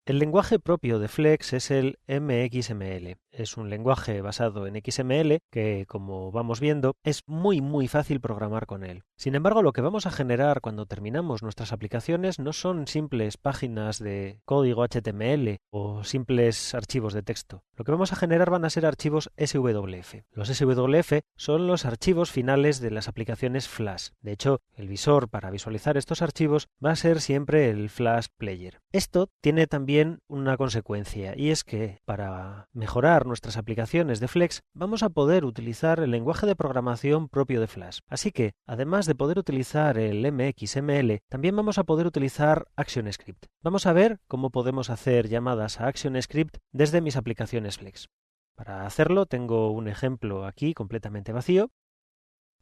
El lenguaje propio de Flex es el MXML. Es un lenguaje basado en XML que, como vamos viendo, es muy fácil programar con él. Sin embargo, lo que vamos a generar cuando terminamos nuestras aplicaciones no son simples páginas de código HTML o simples archivos de texto. Lo que vamos a generar van a ser archivos SWF. Los SWF son los archivos finales de las aplicaciones Flash. De hecho, el visor para visualizar estos archivos va a ser siempre el Flash Player. Esto tiene también una consecuencia, y es que para mejorar nuestras aplicaciones de Flex vamos a poder utilizar el lenguaje de programación propio de Flash. Así que, además de poder utilizar el MXML, también vamos a poder utilizar ActionScript. Vamos a ver cómo podemos hacer llamadas a ActionScript desde mis aplicaciones Flex. Para hacerlo tengo un ejemplo aquí completamente vacío,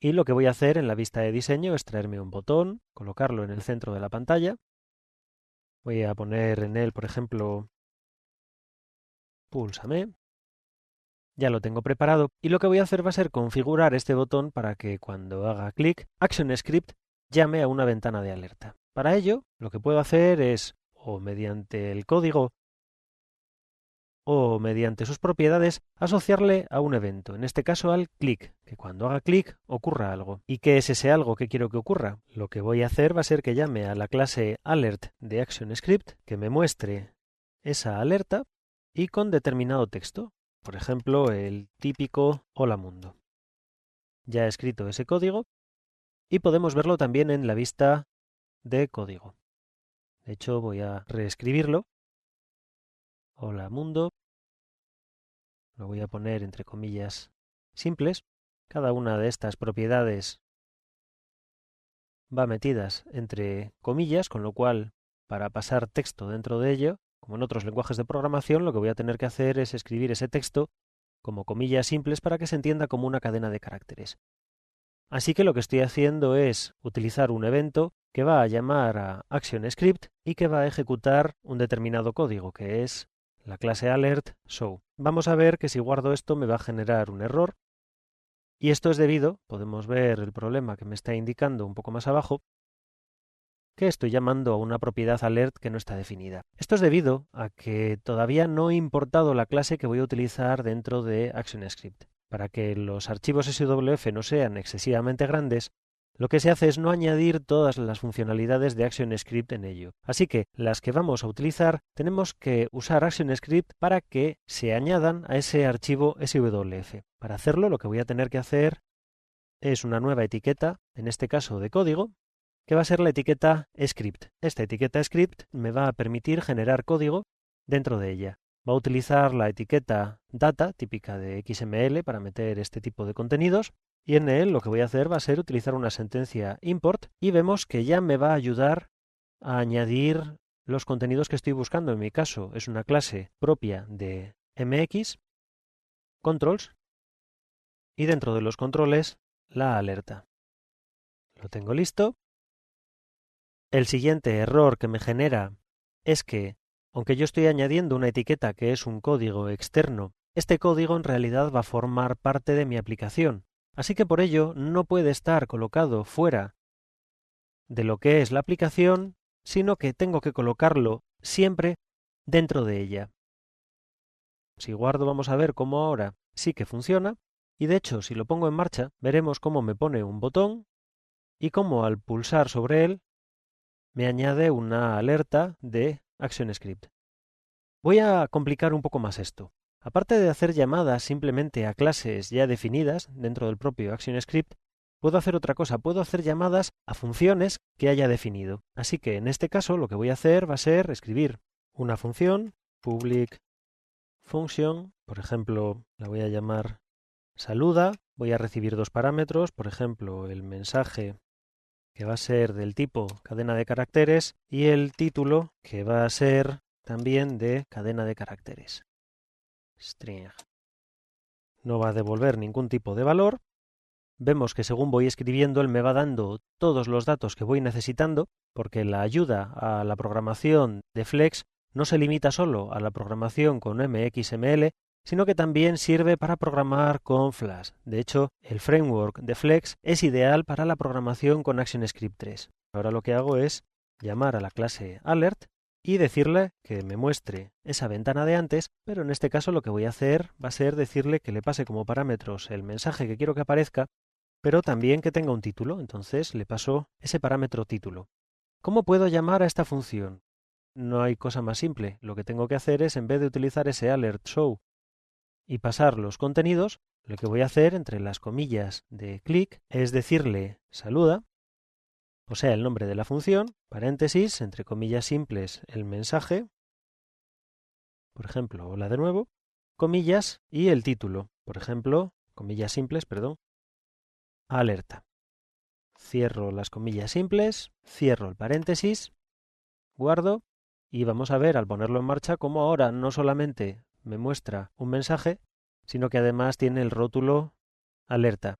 y lo que voy a hacer en la vista de diseño es traerme un botón, colocarlo en el centro de la pantalla. Voy a poner en él, por ejemplo, púlsame. Ya lo tengo preparado y lo que voy a hacer va a ser configurar este botón para que cuando haga clic, ActionScript llame a una ventana de alerta. Para ello, lo que puedo hacer es, o mediante el código o mediante sus propiedades, asociarle a un evento, en este caso al clic, que cuando haga clic ocurra algo. ¿Y qué es ese algo que quiero que ocurra? Lo que voy a hacer va a ser que llame a la clase alert de ActionScript, que me muestre esa alerta y con determinado texto. Por ejemplo, el típico Hola Mundo. Ya he escrito ese código y podemos verlo también en la vista de código. De hecho, voy a reescribirlo. Hola Mundo. Lo voy a poner entre comillas simples. Cada una de estas propiedades va metidas entre comillas, con lo cual, para pasar texto dentro de ello, como en otros lenguajes de programación, lo que voy a tener que hacer es escribir ese texto como comillas simples para que se entienda como una cadena de caracteres. Así que lo que estoy haciendo es utilizar un evento que va a llamar a ActionScript y que va a ejecutar un determinado código, que es la clase alert show. Vamos a ver que si guardo esto me va a generar un error, y esto es debido, podemos ver el problema que me está indicando un poco más abajo, que estoy llamando a una propiedad alert que no está definida. Esto es debido a que todavía no he importado la clase que voy a utilizar dentro de ActionScript. Para que los archivos SWF no sean excesivamente grandes, lo que se hace es no añadir todas las funcionalidades de ActionScript en ello. Así que las que vamos a utilizar tenemos que usar ActionScript para que se añadan a ese archivo SWF. Para hacerlo lo que voy a tener que hacer es una nueva etiqueta, en este caso de código, que va a ser la etiqueta script. Esta etiqueta script me va a permitir generar código dentro de ella. Va a utilizar la etiqueta data, típica de XML, para meter este tipo de contenidos, y en él lo que voy a hacer va a ser utilizar una sentencia import, y vemos que ya me va a ayudar a añadir los contenidos que estoy buscando. En mi caso es una clase propia de MX, controls, y dentro de los controles la alerta. Lo tengo listo. El siguiente error que me genera es que, aunque yo estoy añadiendo una etiqueta que es un código externo, este código en realidad va a formar parte de mi aplicación, así que por ello no puede estar colocado fuera de lo que es la aplicación, sino que tengo que colocarlo siempre dentro de ella. Si guardo, vamos a ver cómo ahora sí que funciona, y de hecho si lo pongo en marcha veremos cómo me pone un botón y cómo al pulsar sobre él me añade una alerta de ActionScript. Voy a complicar un poco más esto. Aparte de hacer llamadas simplemente a clases ya definidas dentro del propio ActionScript, puedo hacer otra cosa, puedo hacer llamadas a funciones que haya definido. Así que en este caso lo que voy a hacer va a ser escribir una función, public function, por ejemplo, la voy a llamar saluda, voy a recibir dos parámetros, por ejemplo, el mensaje que va a ser del tipo cadena de caracteres, y el título, que va a ser también de cadena de caracteres. String. No va a devolver ningún tipo de valor. Vemos que según voy escribiendo, él me va dando todos los datos que voy necesitando, porque la ayuda a la programación de Flex no se limita solo a la programación con MXML, sino que también sirve para programar con Flash. De hecho, el framework de Flex es ideal para la programación con ActionScript 3. Ahora lo que hago es llamar a la clase alert y decirle que me muestre esa ventana de antes, pero en este caso lo que voy a hacer va a ser decirle que le pase como parámetros el mensaje que quiero que aparezca, pero también que tenga un título, entonces le paso ese parámetro título. ¿Cómo puedo llamar a esta función? No hay cosa más simple, lo que tengo que hacer es, en vez de utilizar ese alert show y pasar los contenidos, lo que voy a hacer entre las comillas de click es decirle saluda, o sea, el nombre de la función, paréntesis, entre comillas simples, el mensaje, por ejemplo, hola de nuevo, comillas y el título, por ejemplo, comillas simples, perdón, alerta. Cierro las comillas simples, cierro el paréntesis, guardo y vamos a ver al ponerlo en marcha cómo ahora no solamente me muestra un mensaje, sino que además tiene el rótulo alerta.